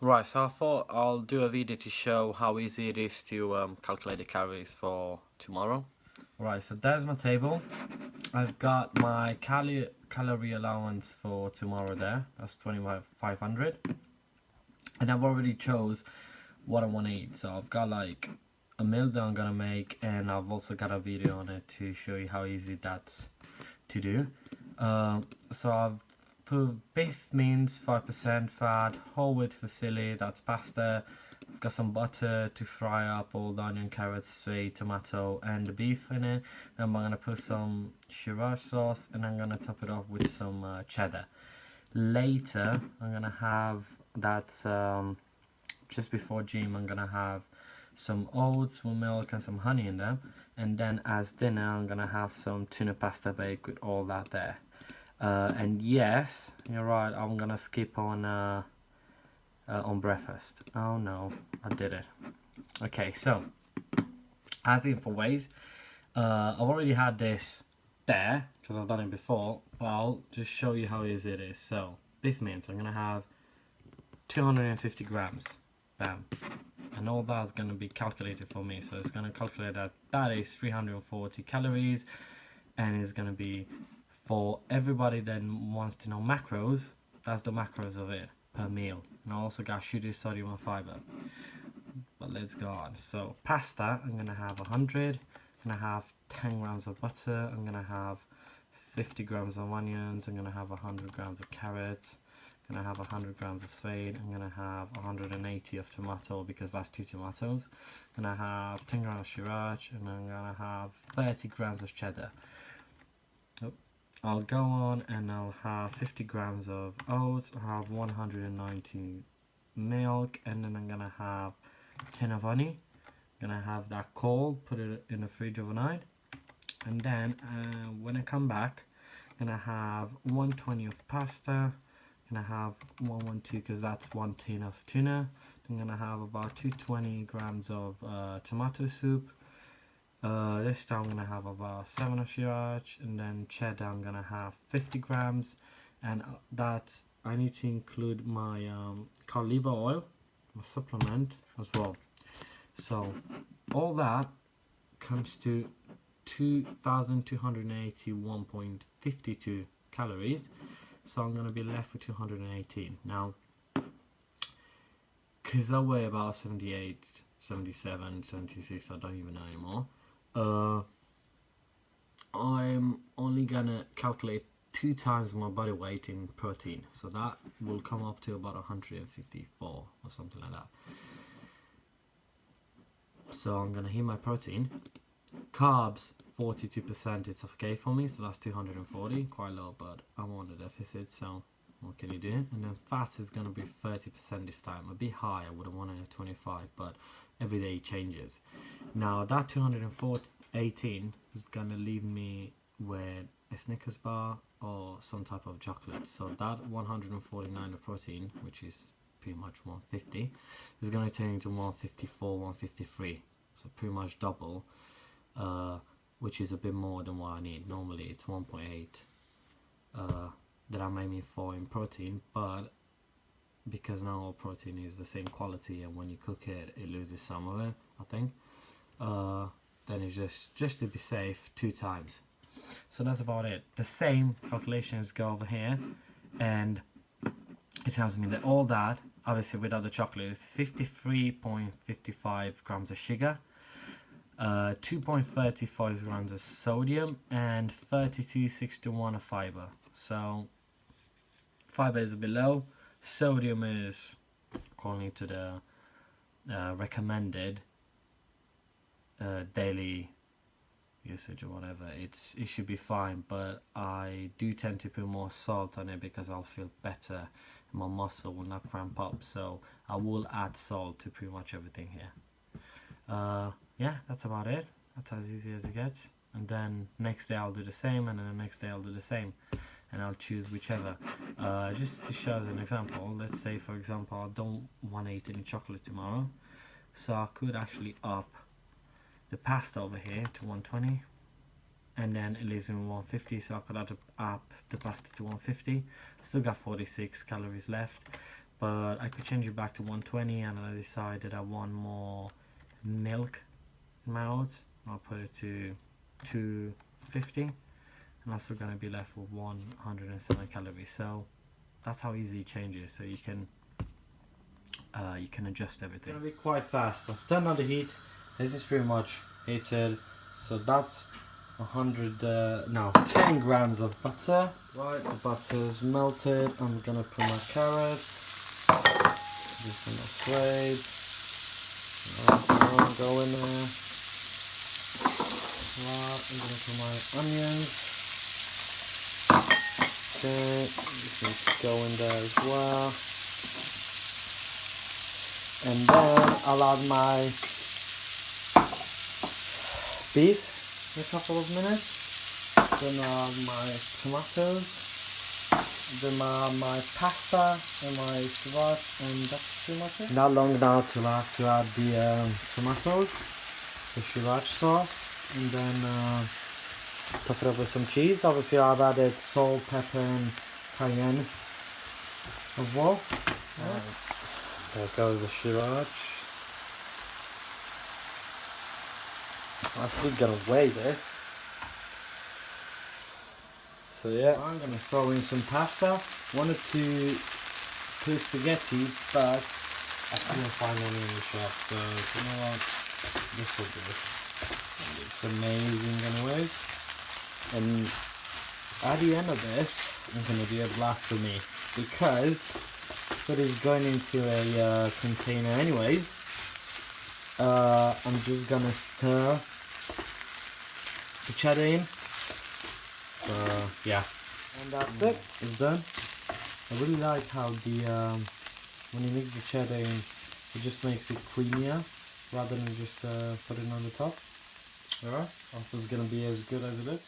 Right, so I thought I'll do a video to show how easy it is to calculate the calories for tomorrow. Right, so there's my table. I've got my calorie allowance for tomorrow there. That's 2,500. And I've already chose what I want to eat. So I've got like a meal that I'm going to make, and I've also got a video on it to show you how easy that's to do. So I've put beef means 5% fat, whole wheat fusilli, that's pasta. I've got some butter to fry up all the onion, carrots, sweet tomato, and the beef in it. Then I'm gonna put some sriracha sauce, and I'm gonna top it off with some cheddar. Later, I'm gonna have that's just before gym. I'm gonna have some oats with milk and some honey in them, and then as dinner I'm gonna have some tuna pasta bake with all that there. And yes, you're right, I'm gonna skip on breakfast. Oh no, I did it. Okay, so as in for ways, I've already had this there because I've done it before, but I'll just show you how easy it is. So this means I'm gonna have 250 grams, bam, and all that's going to be calculated for me. So it's going to calculate that is 340 calories, and it's going to be for everybody that wants to know macros. That's the macros of it per meal. And I also got sugar, sodium, and fiber. But let's go on. So pasta, I'm going to have 100. I'm going to have 10 grams of butter. I'm going to have 50 grams of onions. I'm going to have 100 grams of carrots. I'm gonna have 100 grams of suede. I'm gonna have 180 of tomato because that's 2 tomatoes. I'm gonna have 10 grams of sriracha, and I'm gonna have 30 grams of cheddar. I'll go on and I'll have 50 grams of oats. I'll have 190 milk, and then I'm gonna have 10 of honey. I'm gonna have that cold, put it in the fridge overnight, and then when I come back, I'm gonna have 120 of pasta. I'm gonna have 112 because that's 1 tin of tuna. I'm gonna have about 220 grams of tomato soup. This time I'm gonna have about 7 of sriracha, and then cheddar I'm gonna have 50 grams, and that I need to include my cod liver oil, my supplement as well. So all that comes to 2,281.52 calories. So I'm going to be left with 218. Now, because I weigh about 78, 77, 76, I don't even know anymore. I'm only going to calculate 2 times my body weight in protein. So that will come up to about 154 or something like that. So I'm going to hit my protein. Carbs, 42%, it's okay for me, so that's 240, quite low, but I'm on a deficit, so what can you do? And then fats is going to be 30% this time, a bit high. I would have wanted a 25, but every day it changes. Now that 218 is going to leave me with a Snickers bar or some type of chocolate, so that 149 of protein, which is pretty much 150, is going to turn into 154, 153, so pretty much double. Which is a bit more than what I need. Normally it's 1.8 that I'm aiming for in protein, but because now all protein is the same quality, and when you cook it, it loses some of it, I think. Then it's just to be safe 2 times. So that's about it. The same calculations go over here, and it tells me that all that, obviously without the chocolate, is 53.55 grams of sugar. 2.35 grams of sodium, and 32.61 of fiber. So fiber is a bit low. Sodium is, according to the recommended daily usage or whatever, it should be fine, but I do tend to put more salt on it because I'll feel better and my muscle will not cramp up, so I will add salt to pretty much everything here. Yeah, that's about it. That's as easy as it gets. And then next day I'll do the same, and then the next day I'll do the same, and I'll choose whichever. Just to show as an example, let's say for example I don't want to eat any chocolate tomorrow, so I could actually up the pasta over here to 120, and then it leaves me 150, so I could add up the pasta to 150. Still got 46 calories left, but I could change it back to 120, and I decided I want more milk mouths. I'll put it to 250, and I'm still going to be left with 107 calories. So that's how easy it changes. So you can adjust everything. It's going to be quite fast. I've turned on the heat. This is pretty much heated. So that's 10 grams of butter. Right, the butter's melted. I'm gonna put my carrots. Just gonna slide. Go in there. Right, I'm gonna put my onions. Okay, just need to go in there as well. And then I'll add my beef in a couple of minutes. Then I'll add my tomatoes. Then I'll add my pasta and my sriracha, and that's pretty much it. Not long now till I have to add the tomatoes, the sriracha sauce, and then top it up with some cheese. Obviously I've added salt, pepper and cayenne as well. There goes the sriracha. I'm actually gonna weigh this. So yeah, I'm gonna throw in some pasta. Wanted to put spaghetti, but I couldn't find any in the shop. So you know what? This will do. It's amazing anyways. And at the end of this, I'm gonna do a blast for me, because that is going into a container anyways. I'm just gonna stir the cheddar in. Yeah, and that's it. It's done. I really like how the when you mix the cheddar in, it just makes it creamier rather than just put it on the top. Alright, I hope it's gonna be as good as it looks.